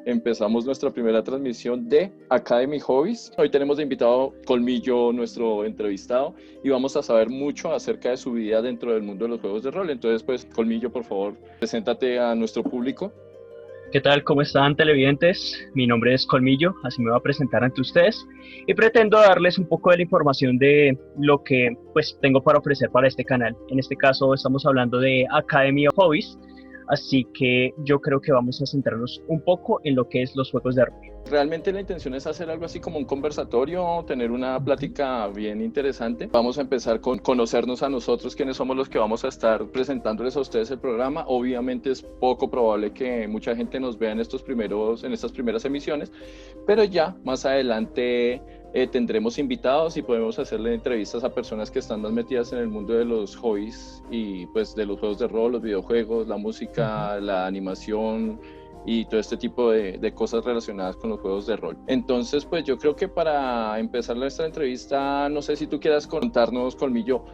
empezamos nuestra primera transmisión de Academy Hobbies. Hoy tenemos de invitado Colmillo, nuestro entrevistado, y vamos a saber mucho acerca de su vida dentro del mundo de los juegos de rol. Entonces, pues, Colmillo, por favor, preséntate a nuestro público. ¿Qué tal? ¿Cómo están, televidentes? Mi nombre es Colmillo, así me voy a presentar ante ustedes y pretendo darles un poco de la información de lo que pues tengo para ofrecer para este canal. En este caso estamos hablando de Academy of Hobbies, así que yo creo que vamos a centrarnos un poco en lo que es los juegos de rol. Realmente la intención es hacer algo así como un conversatorio, tener una plática bien interesante. Vamos a empezar con conocernos a nosotros, quiénes somos los que vamos a estar presentándoles a ustedes el programa. Obviamente es poco probable que mucha gente nos vea en estas primeras emisiones, pero ya más adelante tendremos invitados y podemos hacerle entrevistas a personas que están más metidas en el mundo de los hobbies y pues de los juegos de rol, los videojuegos, la música, la animación y todo este tipo de cosas relacionadas con los juegos de rol. Entonces, pues yo creo que para empezar nuestra entrevista, no sé si tú quieras contarnos, Colmillo,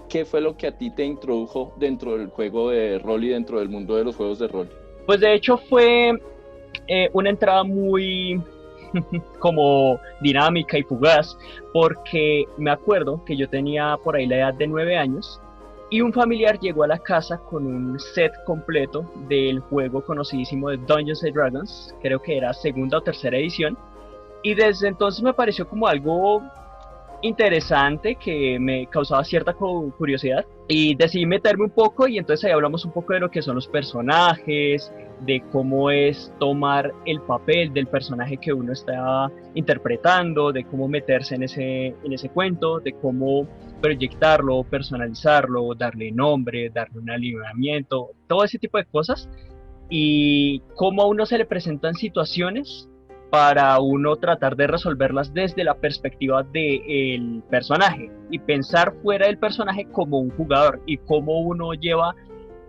¿qué fue lo que a ti te introdujo dentro del juego de rol y dentro del mundo de los juegos de rol? Pues de hecho fue una entrada muy como dinámica y fugaz, porque me acuerdo que yo tenía por ahí la edad de 9 años y un familiar llegó a la casa con un set completo del juego conocidísimo de Dungeons and Dragons, creo que era segunda o tercera edición, y desde entonces me pareció como algo interesante que me causaba cierta curiosidad y decidí meterme un poco y entonces ahí hablamos un poco de lo que son los personajes, de cómo es tomar el papel del personaje que uno está interpretando, de cómo meterse en ese cuento, de cómo proyectarlo, personalizarlo, darle nombre, darle un alineamiento, todo ese tipo de cosas y cómo a uno se le presentan situaciones para uno tratar de resolverlas desde la perspectiva del personaje y pensar fuera del personaje como un jugador y cómo uno lleva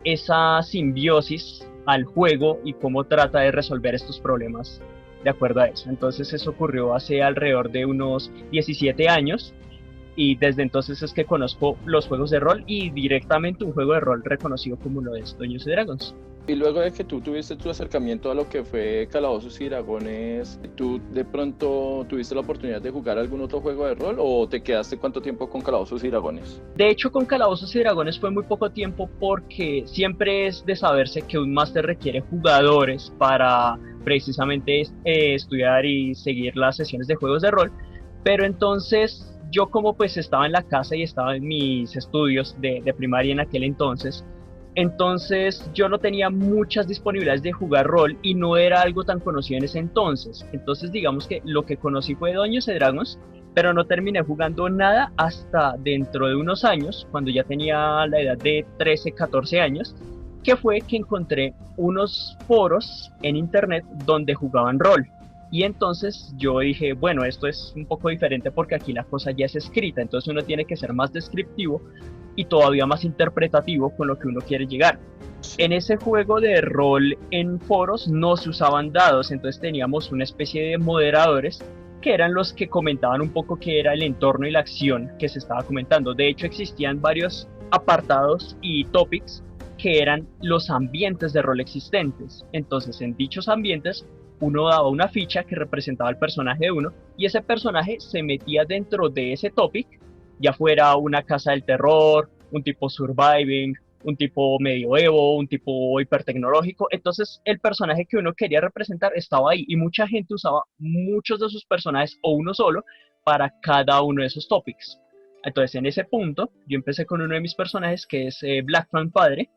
esa simbiosis al juego y cómo trata de resolver estos problemas de acuerdo a eso. Entonces eso ocurrió hace alrededor de unos 17 años y desde entonces es que conozco los juegos de rol y directamente un juego de rol reconocido como lo es Dungeons and Dragons. Y luego de que tú tuviste tu acercamiento a lo que fue Calabozos y Dragones, ¿tú de pronto tuviste la oportunidad de jugar algún otro juego de rol o te quedaste cuánto tiempo con Calabozos y Dragones? De hecho, con Calabozos y Dragones fue muy poco tiempo porque siempre es de saberse que un máster requiere jugadores para precisamente estudiar y seguir las sesiones de juegos de rol, pero entonces yo como pues estaba en la casa y estaba en mis estudios de primaria en aquel entonces yo no tenía muchas disponibilidades de jugar rol y no era algo tan conocido en ese entonces. Entonces digamos que lo que conocí fue Dungeons and Dragons, pero no terminé jugando nada hasta dentro de unos años, cuando ya tenía la edad de 13, 14 años, que fue que encontré unos foros en internet donde jugaban rol. Y entonces yo dije, bueno, esto es un poco diferente porque aquí la cosa ya es escrita, entonces uno tiene que ser más descriptivo y todavía más interpretativo con lo que uno quiere llegar. En ese juego de rol en foros no se usaban dados, entonces teníamos una especie de moderadores que eran los que comentaban un poco qué era el entorno y la acción que se estaba comentando. De hecho existían varios apartados y topics que eran los ambientes de rol existentes. Entonces en dichos ambientes uno daba una ficha que representaba el personaje de uno y ese personaje se metía dentro de ese topic, ya fuera una casa del terror, un tipo surviving, un tipo medioevo, un tipo hipertecnológico. Entonces el personaje que uno quería representar estaba ahí y mucha gente usaba muchos de sus personajes o uno solo para cada uno de esos topics. Entonces en ese punto yo empecé con uno de mis personajes que es Black Frank Padre,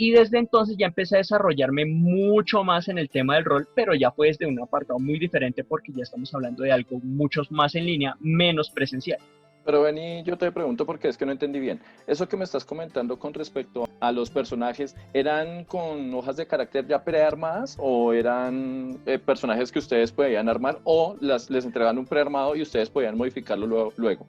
y desde entonces ya empecé a desarrollarme mucho más en el tema del rol, pero ya fue desde un apartado muy diferente porque ya estamos hablando de algo mucho más en línea, menos presencial. Pero Benny, yo te pregunto porque es que no entendí bien. Eso que me estás comentando con respecto a los personajes, ¿eran con hojas de carácter ya prearmadas o eran personajes que ustedes podían armar o les entregaban un prearmado y ustedes podían modificarlo luego?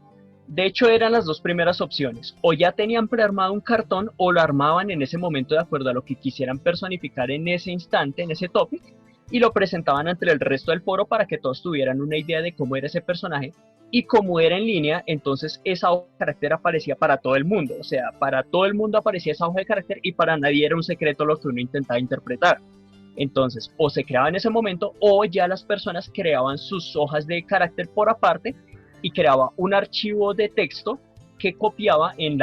De hecho, eran las dos primeras opciones. O ya tenían prearmado un cartón o lo armaban en ese momento de acuerdo a lo que quisieran personificar en ese instante, en ese topic, y lo presentaban ante el resto del foro para que todos tuvieran una idea de cómo era ese personaje. Y como era en línea, entonces esa hoja de carácter aparecía para todo el mundo. O sea, para todo el mundo aparecía esa hoja de carácter y para nadie era un secreto lo que uno intentaba interpretar. Entonces, o se creaba en ese momento, o ya las personas creaban sus hojas de carácter por aparte y creaba un archivo de texto que copiaba en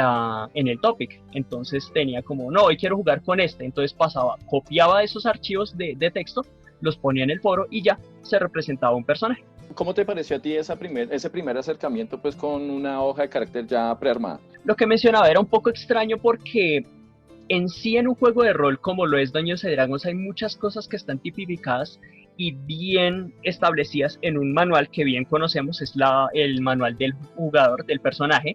el topic. Entonces tenía como, no, hoy quiero jugar con este. Entonces pasaba, copiaba esos archivos de texto, los ponía en el foro y ya se representaba un personaje. ¿Cómo te pareció a ti ese primer acercamiento pues con una hoja de carácter ya prearmada? Lo que mencionaba era un poco extraño porque en sí en un juego de rol como lo es Dungeons and Dragons hay muchas cosas que están tipificadas y bien establecidas en un manual que bien conocemos, es el manual del jugador, del personaje.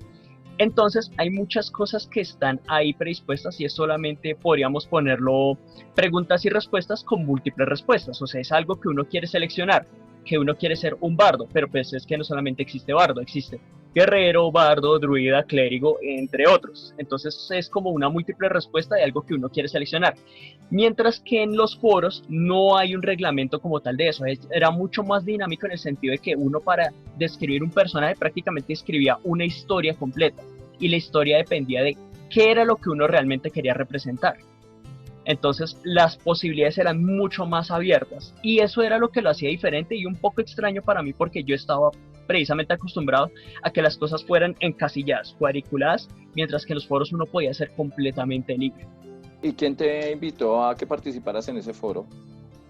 Entonces hay muchas cosas que están ahí predispuestas y es solamente, podríamos ponerlo, preguntas y respuestas con múltiples respuestas. O sea, es algo que uno quiere seleccionar, que uno quiere ser un bardo, pero pues es que no solamente existe bardo, existe guerrero, bardo, druida, clérigo, entre otros. Entonces es como una múltiple respuesta de algo que uno quiere seleccionar. Mientras que en los foros no hay un reglamento como tal de eso. Era mucho más dinámico en el sentido de que uno para describir un personaje prácticamente escribía una historia completa. Y la historia dependía de qué era lo que uno realmente quería representar. Entonces las posibilidades eran mucho más abiertas y eso era lo que lo hacía diferente y un poco extraño para mí porque yo estaba precisamente acostumbrado a que las cosas fueran encasilladas, cuadriculadas, mientras que en los foros uno podía ser completamente libre. ¿Y quién te invitó a que participaras en ese foro?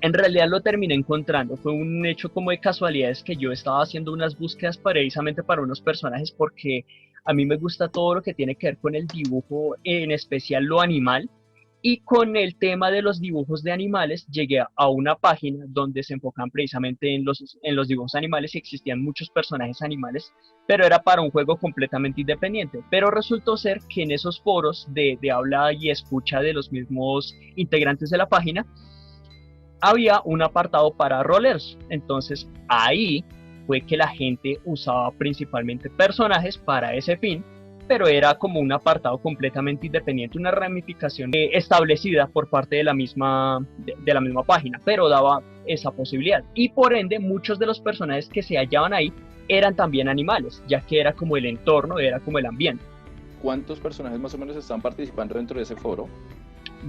En realidad lo terminé encontrando, fue un hecho como de casualidades que yo estaba haciendo unas búsquedas precisamente para unos personajes porque a mí me gusta todo lo que tiene que ver con el dibujo, en especial lo animal. Y con el tema de los dibujos de animales, llegué a una página donde se enfocan precisamente en los dibujos animales y existían muchos personajes animales, pero era para un juego completamente independiente. Pero resultó ser que en esos foros de habla y escucha de los mismos integrantes de la página, había un apartado para rollers. Entonces ahí fue que la gente usaba principalmente personajes para ese fin, pero era como un apartado completamente independiente, una ramificación establecida por parte de la misma página, pero daba esa posibilidad. Y por ende, muchos de los personajes que se hallaban ahí eran también animales, ya que era como el entorno, era como el ambiente. ¿Cuántos personajes más o menos están participando dentro de ese foro?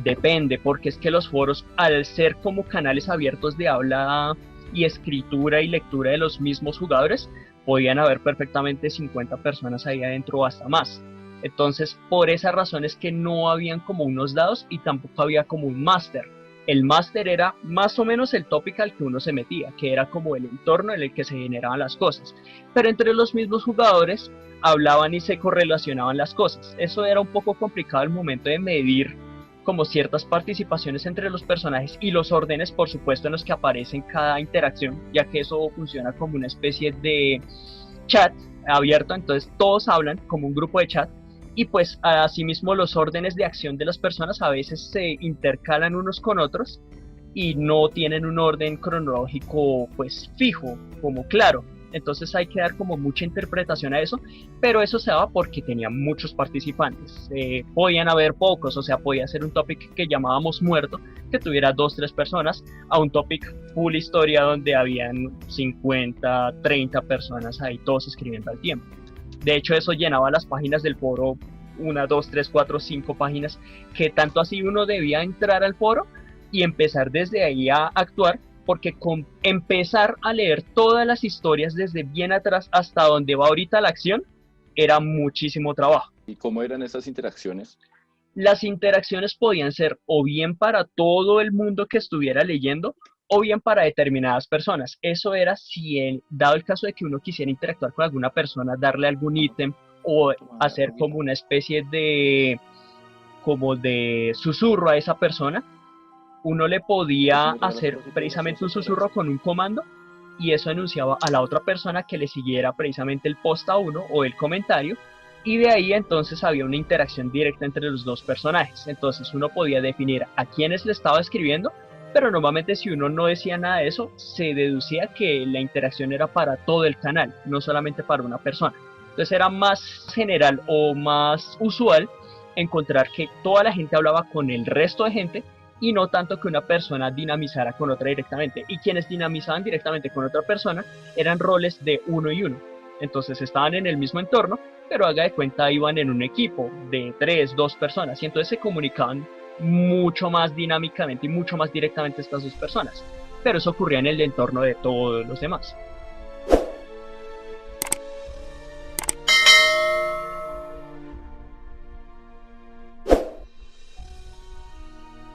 Depende, porque es que los foros, al ser como canales abiertos de habla y escritura y lectura de los mismos jugadores, podían haber perfectamente 50 personas ahí adentro o hasta más. Entonces, por esa razón es que no habían como unos dados y tampoco había como un máster. El máster era más o menos el tópico al que uno se metía, que era como el entorno en el que se generaban las cosas. Pero entre los mismos jugadores hablaban y se correlacionaban las cosas. Eso era un poco complicado al momento de medir como ciertas participaciones entre los personajes y los órdenes, por supuesto, en los que aparece cada interacción, ya que eso funciona como una especie de chat abierto, entonces todos hablan como un grupo de chat y pues asimismo los órdenes de acción de las personas a veces se intercalan unos con otros y no tienen un orden cronológico pues fijo, como claro. Entonces hay que dar como mucha interpretación a eso, pero eso se daba porque tenían muchos participantes. Podían haber pocos, o sea, podía ser un topic que llamábamos muerto, que tuviera 2-3 personas, a un topic full historia donde habían 50, 30 personas ahí, todos escribiendo al tiempo. De hecho, eso llenaba las páginas del foro, 1, 2, 3, 4, 5 páginas, que tanto así uno debía entrar al foro y empezar desde ahí a actuar, porque con empezar a leer todas las historias desde bien atrás hasta donde va ahorita la acción, era muchísimo trabajo. ¿Y cómo eran esas interacciones? Las interacciones podían ser o bien para todo el mundo que estuviera leyendo, o bien para determinadas personas. Eso era si, dado el caso de que uno quisiera interactuar con alguna persona, darle algún ítem, o hacer como una especie de susurro a esa persona, uno le podía hacer precisamente un susurro con un comando y eso anunciaba a la otra persona que le siguiera precisamente el post a uno o el comentario, y de ahí entonces había una interacción directa entre los dos personajes. Entonces uno podía definir a quiénes le estaba escribiendo, pero normalmente si uno no decía nada de eso, se deducía que la interacción era para todo el canal, no solamente para una persona. Entonces era más general o más usual encontrar que toda la gente hablaba con el resto de gente y no tanto que una persona dinamizara con otra directamente. Y quienes dinamizaban directamente con otra persona eran roles de uno y uno. Entonces estaban en el mismo entorno, pero haga de cuenta iban en un equipo de 3, 2 personas y entonces se comunicaban mucho más dinámicamente y mucho más directamente a estas dos personas, pero eso ocurría en el entorno de todos los demás.